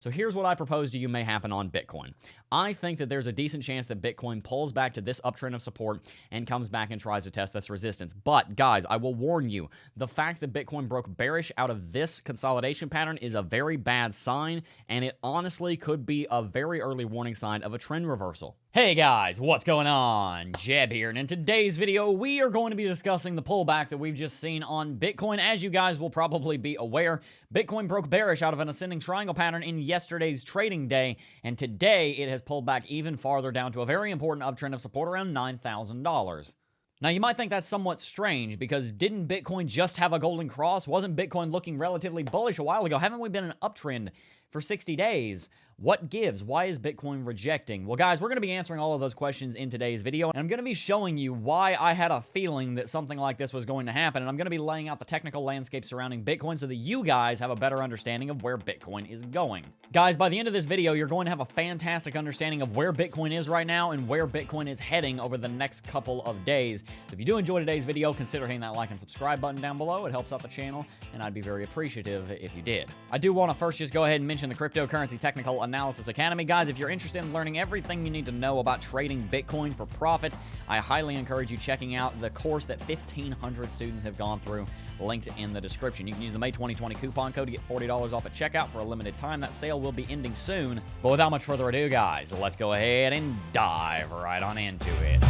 So here's what I propose to you may happen on Bitcoin. I think that there's a decent chance that Bitcoin pulls back to this uptrend of support and comes back and tries to test this resistance. But guys, I will warn you, the fact that Bitcoin broke bearish out of this consolidation pattern is a very bad sign, and it honestly could be a very early warning sign of a trend reversal. Hey guys, what's going on? Jeb here, and in today's video, we are going to be discussing the pullback that we've just seen on Bitcoin. As you guys will probably be aware, Bitcoin broke bearish out of an ascending triangle pattern in yesterday's trading day, and today it has pulled back even farther down to a very important uptrend of support around $9,000. Now, you might think that's somewhat strange, because didn't Bitcoin just have a golden cross? Wasn't Bitcoin looking relatively bullish a while ago? Haven't we been in an uptrend for 60 days? What gives? Why is Bitcoin rejecting? Well, guys, we're going to be answering all of those questions in today's video, and I'm going to be showing you why I had a feeling that something like this was going to happen, and I'm going to be laying out the technical landscape surrounding Bitcoin so that you guys have a better understanding of where Bitcoin is going. Guys, by the end of this video, you're going to have a fantastic understanding of where Bitcoin is right now and where Bitcoin is heading over the next couple of days. If you do enjoy today's video, consider hitting that like and subscribe button down below. It helps out the channel, and I'd be very appreciative if you did. I do want to first just go ahead and mention the Cryptocurrency Technical Analysis Academy. Guys, if you're interested in learning everything you need to know about trading Bitcoin for profit, I highly encourage you checking out the course that 1,500 students have gone through, linked in the description. You can use the May 2020 coupon code to get $40 off at checkout for a limited time. That sale will be ending soon. But without much further ado, guys, let's go ahead and dive right on into it.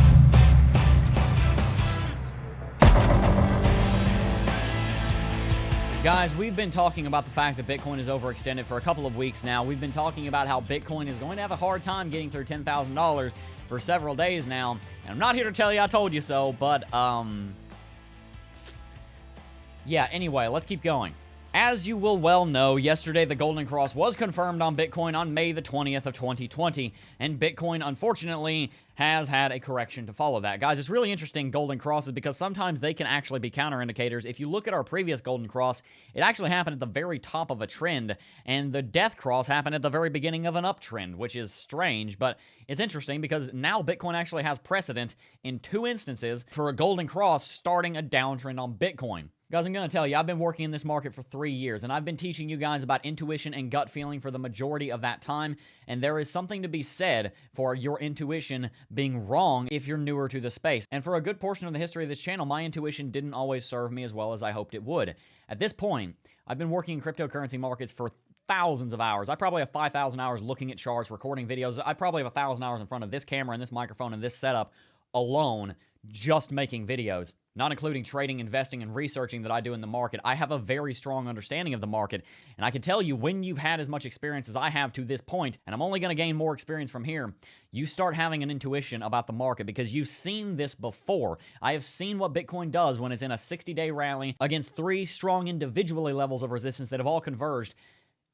Guys, we've been talking about the fact that Bitcoin is overextended for a couple of weeks now. We've been talking about how Bitcoin is going to have a hard time getting through $10,000 for several days now. And I'm not here to tell you I told you so, but, yeah, anyway, let's keep going. As you will well know, yesterday the Golden Cross was confirmed on Bitcoin on May the 20th of 2020, and Bitcoin, unfortunately, has had a correction to follow that. Guys, it's really interesting, Golden Crosses, because sometimes they can actually be counterindicators. If you look at our previous Golden Cross, it actually happened at the very top of a trend, and the Death Cross happened at the very beginning of an uptrend, which is strange, but it's interesting because now Bitcoin actually has precedent in 2 instances for a Golden Cross starting a downtrend on Bitcoin. Guys, I'm going to tell you, I've been working in this market for 3 years, and I've been teaching you guys about intuition and gut feeling for the majority of that time, and there is something to be said for your intuition being wrong if you're newer to the space. And for a good portion of the history of this channel, my intuition didn't always serve me as well as I hoped it would. At this point, I've been working in cryptocurrency markets for thousands of hours. I probably have 5,000 hours looking at charts, recording videos. I probably have 1,000 hours in front of this camera and this microphone and this setup alone, just making videos, not including trading, investing, and researching that I do in the market. I have a very strong understanding of the market, and I can tell you, when you've had as much experience as I have to this point, and I'm only going to gain more experience from here, you start having an intuition about the market because you've seen this before. I have seen what Bitcoin does when it's in a 60-day rally against 3 strong individually levels of resistance that have all converged.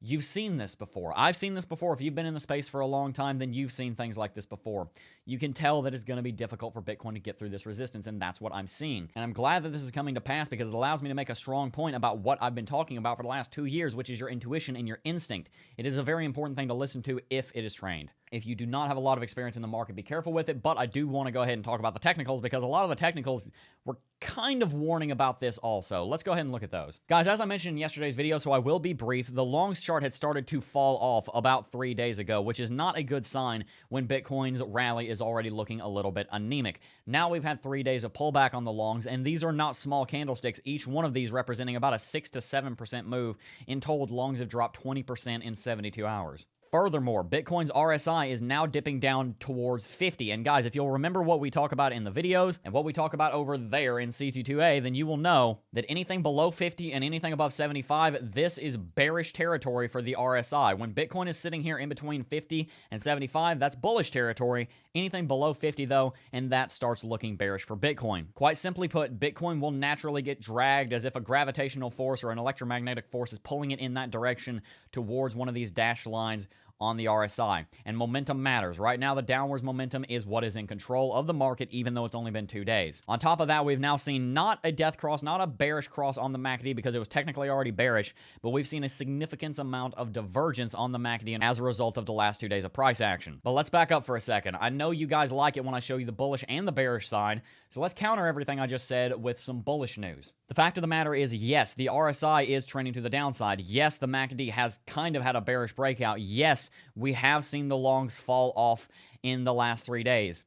You've seen this before. I've seen this before. If you've been in the space for a long time, then you've seen things like this before. You can tell that it's going to be difficult for Bitcoin to get through this resistance, and that's what I'm seeing. And I'm glad that this is coming to pass because it allows me to make a strong point about what I've been talking about for the last 2 years, which is your intuition and your instinct. It is a very important thing to listen to if it is trained. If you do not have a lot of experience in the market, be careful with it, but I do want to go ahead and talk about the technicals because a lot of the technicals were kind of warning about this also. Let's go ahead and look at those. Guys, as I mentioned in yesterday's video, so I will be brief, the longs chart had started to fall off about 3 days ago, which is not a good sign when Bitcoin's rally is already looking a little bit anemic. Now we've had 3 days of pullback on the longs, and these are not small candlesticks, each one of these representing about a 6 to 7% move. In total, longs have dropped 20% in 72 hours. Furthermore, Bitcoin's RSI is now dipping down towards 50. And guys, if you'll remember what we talk about in the videos and what we talk about over there in CT2A, then you will know that anything below 50 and anything above 75, this is bearish territory for the RSI. When Bitcoin is sitting here in between 50 and 75, that's bullish territory. Anything below 50, though, and that starts looking bearish for Bitcoin. Quite simply put, Bitcoin will naturally get dragged as if a gravitational force or an electromagnetic force is pulling it in that direction towards one of these dashed lines on the RSI. And momentum matters. Right now, the downwards momentum is what is in control of the market, even though it's only been 2 days. On top of that, we've now seen not a death cross, not a bearish cross on the MACD because it was technically already bearish, but we've seen a significant amount of divergence on the MACD as a result of the last 2 days of price action. But let's back up for a second. I know you guys like it when I show you the bullish and the bearish side, so let's counter everything I just said with some bullish news. The fact of the matter is, yes, the RSI is trending to the downside. Yes, the MACD has kind of had a bearish breakout. Yes, we have seen the longs fall off in the last 3 days.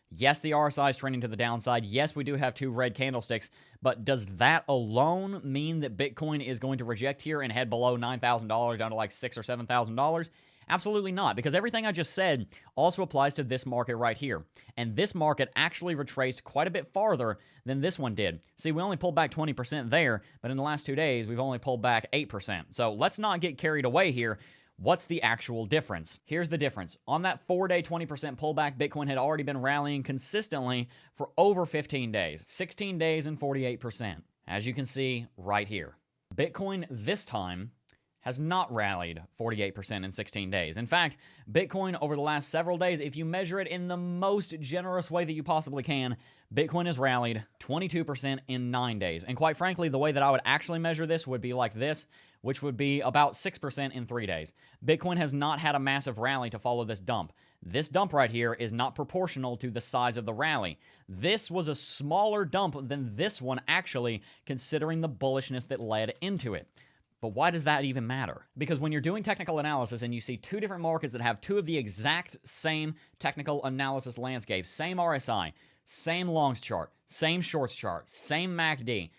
Yes, the RSI is trending to the downside. Yes, we do have 2 red candlesticks, but does that alone mean that Bitcoin is going to reject here and head below $9,000 down to like $6,000 or $7,000? Absolutely not, because everything I just said also applies to this market right here. And this market actually retraced quite a bit farther than this one did. See, we only pulled back 20% there, but in the last 2 days, we've only pulled back 8%. So let's not get carried away here. What's the actual difference? Here's the difference. On that 4-day 20% pullback, Bitcoin had already been rallying consistently for over 15 days. 16 days and 48%. As you can see right here. Bitcoin this time has not rallied 48% in 16 days. In fact, Bitcoin over the last several days, if you measure it in the most generous way that you possibly can, Bitcoin has rallied 22% in 9 days. And quite frankly, the way that I would actually measure this would be like this, which would be about 6% in 3 days. Bitcoin has not had a massive rally to follow this dump. This dump right here is not proportional to the size of the rally. This was a smaller dump than this one actually, considering the bullishness that led into it. But why does that even matter? Because when you're doing technical analysis and you see 2 different markets that have 2 of the exact same technical analysis landscapes, same RSI, same longs chart, same shorts chart, same MACD,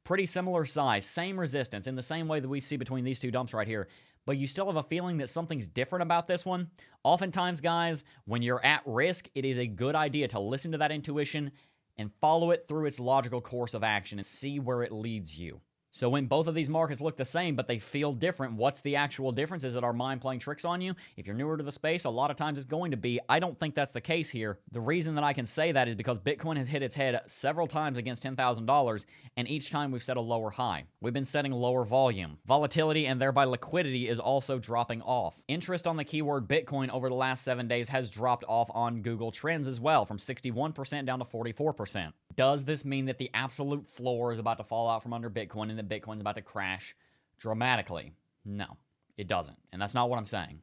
pretty similar size, same resistance, in the same way that we see between these 2 dumps right here, but you still have a feeling that something's different about this one, oftentimes, guys, when you're at risk, it is a good idea to listen to that intuition and follow it through its logical course of action and see where it leads you. So when both of these markets look the same, but they feel different, what's the actual difference? Is it our mind playing tricks on you? If you're newer to the space, a lot of times it's going to be. I don't think that's the case here. The reason that I can say that is because Bitcoin has hit its head several times against $10,000, and each time we've set a lower high. We've been setting lower volume. Volatility and thereby liquidity is also dropping off. Interest on the keyword Bitcoin over the last 7 days has dropped off on Google Trends as well, from 61% down to 44%. Does this mean that the absolute floor is about to fall out from under Bitcoin and that Bitcoin's about to crash dramatically? No, it doesn't. And that's not what I'm saying.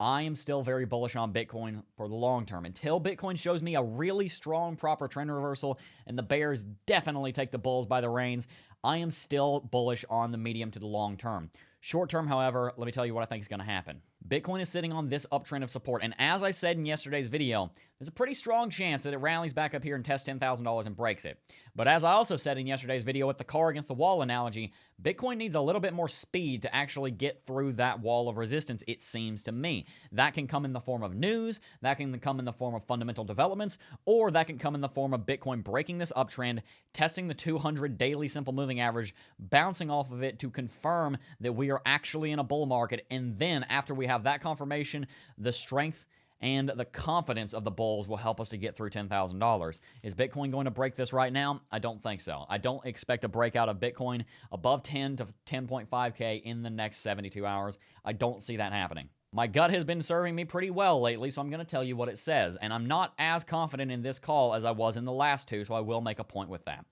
I am still very bullish on Bitcoin for the long term. Until Bitcoin shows me a really strong, proper trend reversal and the bears definitely take the bulls by the reins, I am still bullish on the medium to the long term. Short term, however, let me tell you what I think is going to happen. Bitcoin is sitting on this uptrend of support, and as I said in yesterday's video, there's a pretty strong chance that it rallies back up here and tests $10,000 and breaks it. But as I also said in yesterday's video with the car against the wall analogy, Bitcoin needs a little bit more speed to actually get through that wall of resistance, it seems to me. That can come in the form of news, that can come in the form of fundamental developments, or that can come in the form of Bitcoin breaking this uptrend, testing the 200 daily simple moving average, bouncing off of it to confirm that we are actually in a bull market, and then after we have that confirmation, the strength and the confidence of the bulls will help us to get through $10,000. Is Bitcoin going to break this right now? I don't think so. I don't expect a breakout of Bitcoin above 10 to 10.5K in the next 72 hours. I don't see that happening. My gut has been serving me pretty well lately, so I'm going to tell you what it says. And I'm not as confident in this call as I was in the last 2, so I will make a point with that.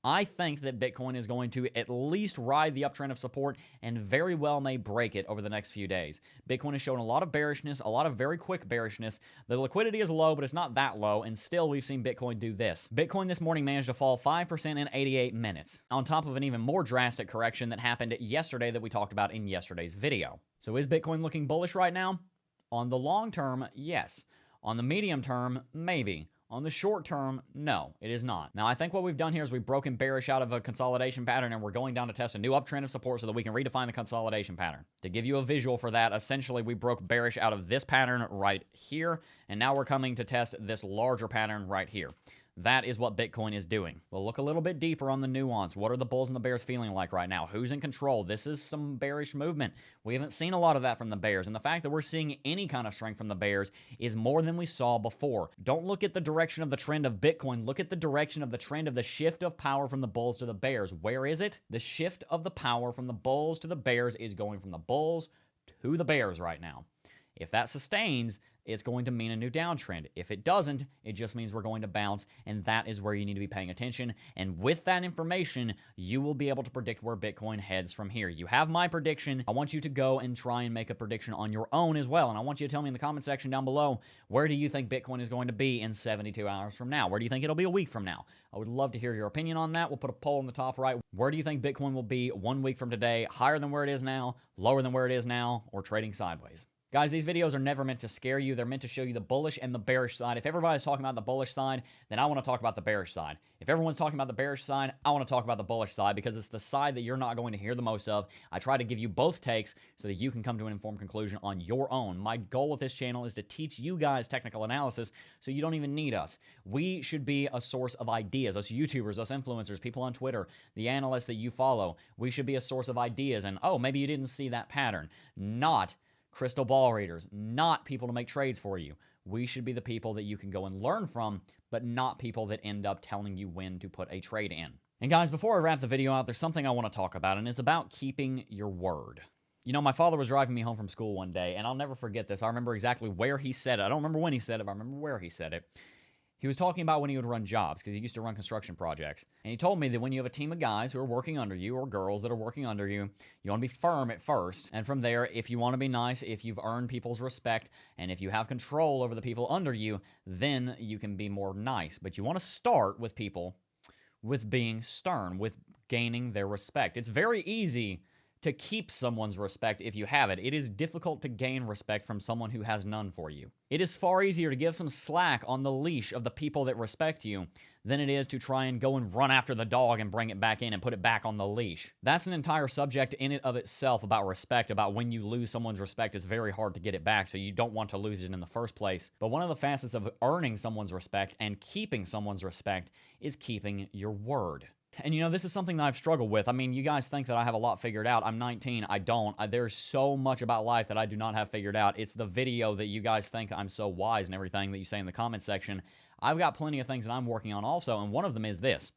I think that Bitcoin is going to at least ride the uptrend of support and very well may break it over the next few days. Bitcoin has shown a lot of bearishness, a lot of very quick bearishness. The liquidity is low, but it's not that low, and still we've seen Bitcoin do this. Bitcoin this morning managed to fall 5% in 88 minutes, on top of an even more drastic correction that happened yesterday that we talked about in yesterday's video. So is Bitcoin looking bullish right now? On the long term, yes. On the medium term, maybe. On the short term, no, it is not. Now, I think what we've done here is we've broken bearish out of a consolidation pattern, and we're going down to test a new uptrend of support so that we can redefine the consolidation pattern. To give you a visual for that, essentially, we broke bearish out of this pattern right here, and now we're coming to test this larger pattern right here. That is what Bitcoin is doing. We'll look a little bit deeper on the nuance. What are the bulls and the bears feeling like right now? Who's in control? This is some bearish movement. We haven't seen a lot of that from the bears, and the fact that we're seeing any kind of strength from the bears is more than we saw before. Don't look at the direction of the trend of Bitcoin. Look at the direction of the trend of the shift of power from the bulls to the bears. Where is it? The shift of the power from the bulls to the bears is going from the bulls to the bears right now. If that sustains, it's going to mean a new downtrend. If it doesn't, it just means we're going to bounce, and that is where you need to be paying attention. And with that information, you will be able to predict where Bitcoin heads from here. You have my prediction. I want you to go and try and make a prediction on your own as well. And I want you to tell me in the comment section down below, where do you think Bitcoin is going to be in 72 hours from now? Where do you think it'll be a week from now? I would love to hear your opinion on that. We'll put a poll in the top right. Where do you think Bitcoin will be 1 week from today? Higher than where it is now, lower than where it is now, or trading sideways? Guys, these videos are never meant to scare you. They're meant to show you the bullish and the bearish side. If everybody's talking about the bullish side, then I want to talk about the bearish side. If everyone's talking about the bearish side, I want to talk about the bullish side because it's the side that you're not going to hear the most of. I try to give you both takes so that you can come to an informed conclusion on your own. My goal with this channel is to teach you guys technical analysis so you don't even need us. We should be a source of ideas. Us YouTubers, us influencers, people on Twitter, the analysts that you follow. We should be a source of ideas. And, oh, maybe you didn't see that pattern. Not crystal ball readers, not people to make trades for you. We should be the people that you can go and learn from, but not people that end up telling you when to put a trade in. And guys, before I wrap the video out, there's something I want to talk about, and it's about keeping your word. You know, my father was driving me home from school one day, and I'll never forget this. I remember exactly where he said it. I don't remember when he said it, but I remember where he said it. He was talking about when he would run jobs, because he used to run construction projects. And he told me that when you have a team of guys who are working under you, or girls that are working under you, you want to be firm at first. And from there, if you want to be nice, if you've earned people's respect, and if you have control over the people under you, then you can be more nice. But you want to start with people with being stern, with gaining their respect. It's very easy to keep someone's respect if you have it. It is difficult to gain respect from someone who has none for you. It is far easier to give some slack on the leash of the people that respect you than it is to try and go and run after the dog and bring it back in and put it back on the leash. That's an entire subject in and of itself about respect, about when you lose someone's respect, it's very hard to get it back, so you don't want to lose it in the first place. But one of the facets of earning someone's respect and keeping someone's respect is keeping your word. And you know, this is something that I've struggled with. I mean, you guys think that I have a lot figured out. I'm 19. I don't. There's so much about life that I do not have figured out. It's the video that you guys think I'm so wise and everything that you say in the comment section. I've got plenty of things that I'm working on also, and one of them is this.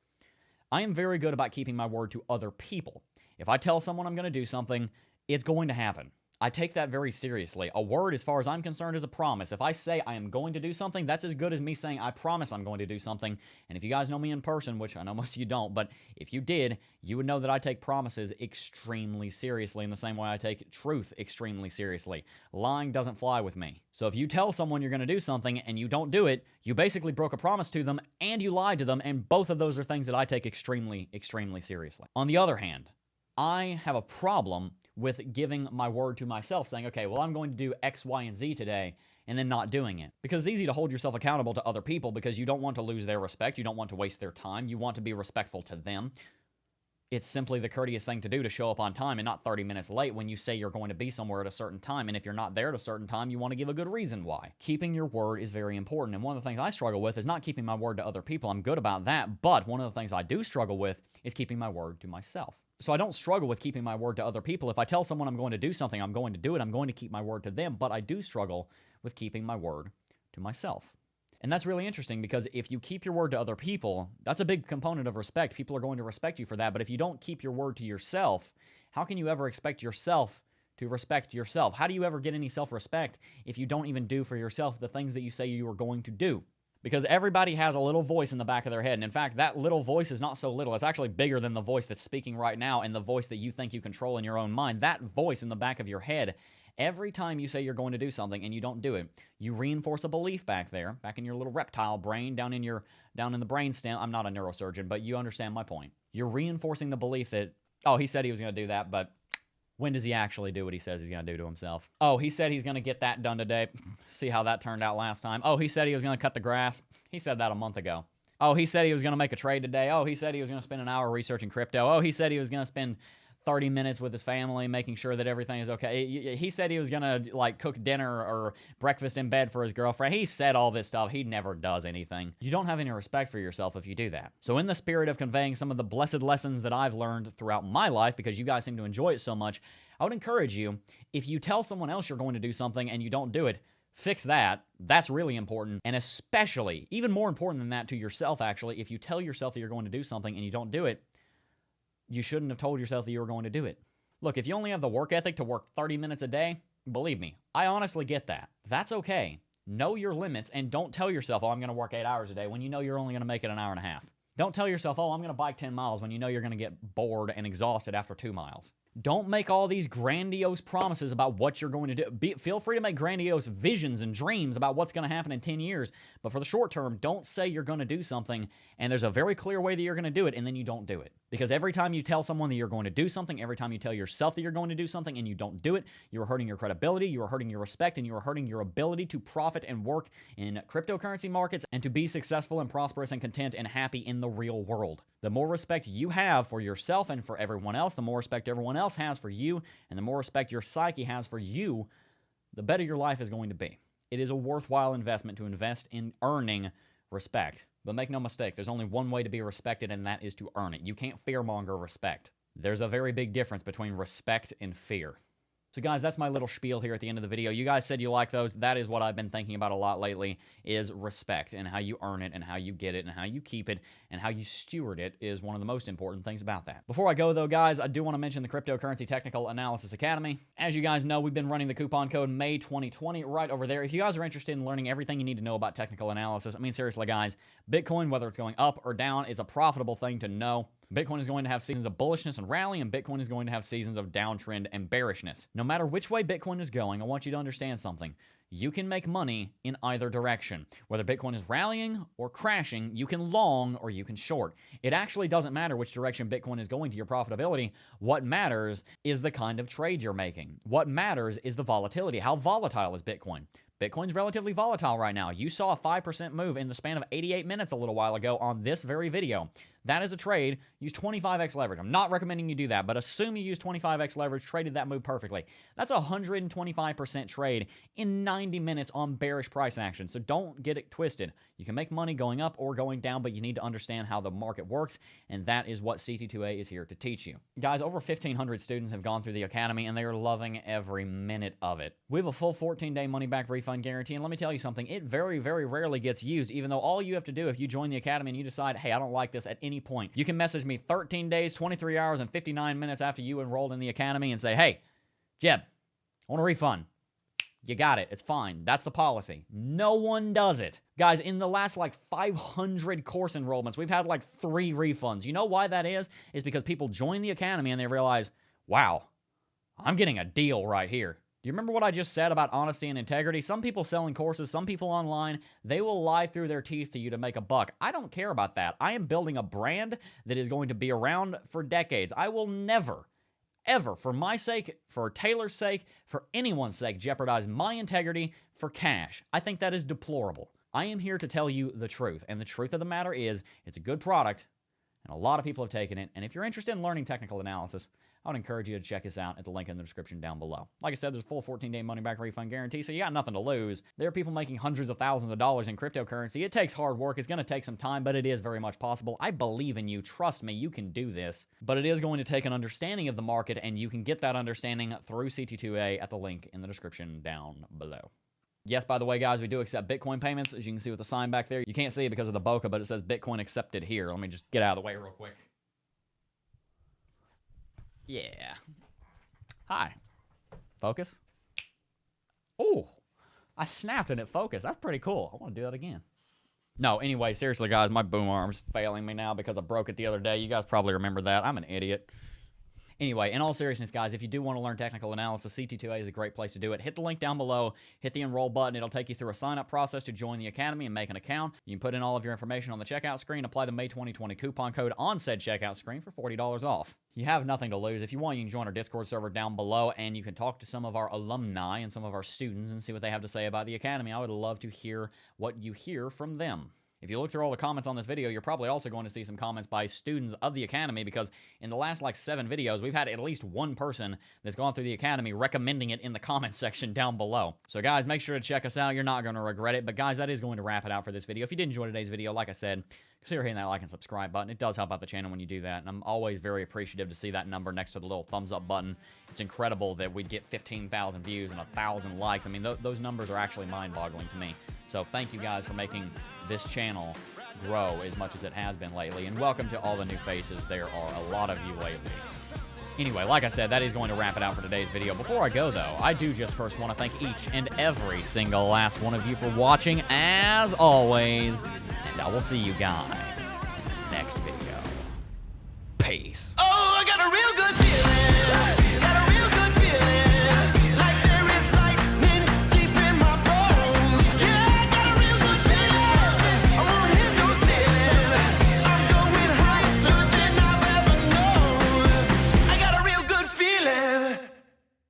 I am very good about keeping my word to other people. If I tell someone I'm going to do something, it's going to happen. I take that very seriously. A word, as far as I'm concerned, is a promise. If I say I am going to do something, that's as good as me saying I promise I'm going to do something. And if you guys know me in person, which I know most of you don't, but if you did, you would know that I take promises extremely seriously in the same way I take truth extremely seriously. Lying doesn't fly with me. So if you tell someone you're going to do something and you don't do it, you basically broke a promise to them and you lied to them, and both of those are things that I take extremely, extremely seriously. On the other hand, I have a problem with giving my word to myself, saying, okay, well, I'm going to do X, Y, and Z today, and then not doing it. Because it's easy to hold yourself accountable to other people because you don't want to lose their respect. You don't want to waste their time. You want to be respectful to them. It's simply the courteous thing to do to show up on time and not 30 minutes late when you say you're going to be somewhere at a certain time. And if you're not there at a certain time, you want to give a good reason why. Keeping your word is very important. And one of the things I struggle with is not keeping my word to other people. I'm good about that. But one of the things I do struggle with is keeping my word to myself. So I don't struggle with keeping my word to other people. If I tell someone I'm going to do something, I'm going to do it. I'm going to keep my word to them. But I do struggle with keeping my word to myself. And that's really interesting because if you keep your word to other people, that's a big component of respect. People are going to respect you for that. But if you don't keep your word to yourself, how can you ever expect yourself to respect yourself? How do you ever get any self-respect if you don't even do for yourself the things that you say you are going to do? Because everybody has a little voice in the back of their head. And in fact, that little voice is not so little. It's actually bigger than the voice that's speaking right now and the voice that you think you control in your own mind. That voice in the back of your head, every time you say you're going to do something and you don't do it, you reinforce a belief back there, back in your little reptile brain, down in the brainstem. I'm not a neurosurgeon, but you understand my point. You're reinforcing the belief that, oh, he said he was going to do that, but when does he actually do what he says he's going to do to himself? Oh, he said he's going to get that done today. See how that turned out last time. Oh, he said he was going to cut the grass. He said that a month ago. Oh, he said he was going to make a trade today. Oh, he said he was going to spend an hour researching crypto. Oh, he said he was going to spend 30 minutes with his family making sure that everything is okay. He said he was going to like cook dinner or breakfast in bed for his girlfriend. He said all this stuff. He never does anything. You don't have any respect for yourself if you do that. So in the spirit of conveying some of the blessed lessons that I've learned throughout my life, because you guys seem to enjoy it so much, I would encourage you, if you tell someone else you're going to do something and you don't do it, fix that. That's really important. And especially, even more important than that to yourself actually, if you tell yourself that you're going to do something and you don't do it, you shouldn't have told yourself that you were going to do it. Look, if you only have the work ethic to work 30 minutes a day, Believe me, I honestly get that. That's okay. Know your limits and don't tell yourself, oh, I'm going to work 8 hours a day when you know you're only going to make it an hour and a half. Don't tell yourself, oh, I'm going to bike 10 miles when you know you're going to get bored and exhausted after 2 miles. Don't make all these grandiose promises about what you're going to do. Feel free to make grandiose visions and dreams about what's going to happen in 10 years. But for the short term, don't say you're going to do something and there's a very clear way that you're going to do it and then you don't do it. Because every time you tell someone that you're going to do something, every time you tell yourself that you're going to do something and you don't do it, you're hurting your credibility, you're hurting your respect, and you're hurting your ability to profit and work in cryptocurrency markets and to be successful and prosperous and content and happy in the real world. The more respect you have for yourself and for everyone else, the more respect everyone else has for you, and the more respect your psyche has for you, the better your life is going to be. It is a worthwhile investment to invest in earning respect. But make no mistake, there's only one way to be respected, and that is to earn it. You can't fearmonger respect. There's a very big difference between respect and fear. So guys, that's my little spiel here at the end of the video. You guys said you like those. That is what I've been thinking about a lot lately, is respect, and how you earn it and how you get it and how you keep it and how you steward it is one of the most important things about that. Before I go though, guys, I do want to mention the Cryptocurrency Technical Analysis Academy. As you guys know, we've been running the coupon code May2020 right over there. If you guys are interested in learning everything you need to know about technical analysis, I mean, seriously, guys, Bitcoin, whether it's going up or down, it's a profitable thing to know. Bitcoin is going to have seasons of bullishness and rally, and Bitcoin is going to have seasons of downtrend and bearishness. No matter which way Bitcoin is going, I want you to understand something. You can make money in either direction. Whether Bitcoin is rallying or crashing, you can long or you can short. It actually doesn't matter which direction Bitcoin is going to your profitability. What matters is the kind of trade you're making. What matters is the volatility. How volatile is Bitcoin? Bitcoin's relatively volatile right now. You saw a 5% move in the span of 88 minutes a little while ago on this very video. That is a trade. Use 25x leverage. I'm not recommending you do that, but assume you use 25x leverage, traded that move perfectly. That's a 125% trade in 90 minutes on bearish price action. So don't get it twisted. You can make money going up or going down, but you need to understand how the market works, and that is what CT2A is here to teach you. Guys, over 1,500 students have gone through the academy, and they are loving every minute of it. We have a full 14-day money-back refund guarantee, and let me tell you something, it very, very rarely gets used, even though all you have to do if you join the academy and you decide, hey, I don't like this at any point, you can message me 13 days, 23 hours, and 59 minutes after you enrolled in the academy and say, hey, Jeb, I want a refund. You got it. It's fine. That's the policy. No one does it. Guys, in the last 500 course enrollments, we've had 3 refunds. You know why that is? It's because people join the academy and they realize, wow, I'm getting a deal right here. Do you remember what I just said about honesty and integrity? Some people selling courses, some people online, they will lie through their teeth to you to make a buck. I don't care about that. I am building a brand that is going to be around for decades. I will never, ever, for my sake, for Taylor's sake, for anyone's sake, jeopardize my integrity for cash. I think that is deplorable. I am here to tell you the truth, and the truth of the matter is it's a good product, and a lot of people have taken it, and if you're interested in learning technical analysis, I would encourage you to check us out at the link in the description down below. Like I said, there's a full 14-day money-back refund guarantee, so you got nothing to lose. There are people making hundreds of thousands of dollars in cryptocurrency. It takes hard work. It's going to take some time, but it is very much possible. I believe in you. Trust me, you can do this. But it is going to take an understanding of the market, and you can get that understanding through CT2A at the link in the description down below. Yes, by the way, guys, we do accept Bitcoin payments, as you can see with the sign back there. You can't see it because of the bokeh, but it says Bitcoin accepted here. Let me just get out of the way real quick. Yeah. Hi. Focus. Oh, I snapped and it focused. That's pretty cool. I want to do that again. No, anyway, seriously, guys, my boom arm's failing me now because I broke it the other day. You guys probably remember that. I'm an idiot. Anyway, in all seriousness, guys, if you do want to learn technical analysis, CT2A is a great place to do it. Hit the link down below, hit the enroll button. It'll take you through a sign-up process to join the academy and make an account. You can put in all of your information on the checkout screen, apply the May 2020 coupon code on said checkout screen for $40 off. You have nothing to lose. If you want, you can join our Discord server down below, and you can talk to some of our alumni and some of our students and see what they have to say about the academy. I would love to hear what you hear from them. If you look through all the comments on this video, you're probably also going to see some comments by students of the Academy, because in the last 7 videos, we've had at least one person that's gone through the Academy recommending it in the comments section down below. So guys, make sure to check us out. You're not going to regret it. But guys, that is going to wrap it out for this video. If you did enjoy today's video, like I said, consider hitting that like and subscribe button. It does help out the channel when you do that, and I'm always very appreciative to see that number next to the little thumbs up button. It's incredible that we'd get 15,000 views and 1,000 likes. I mean, those numbers are actually mind-boggling to me. So thank you guys for making this channel grow as much as it has been lately, and welcome to all the new faces. There are a lot of you lately. Anyway, like I said, that is going to wrap it out for today's video. Before I go, though, I do just first want to thank each and every single last one of you for watching, as always, and I will see you guys in the next video. Peace.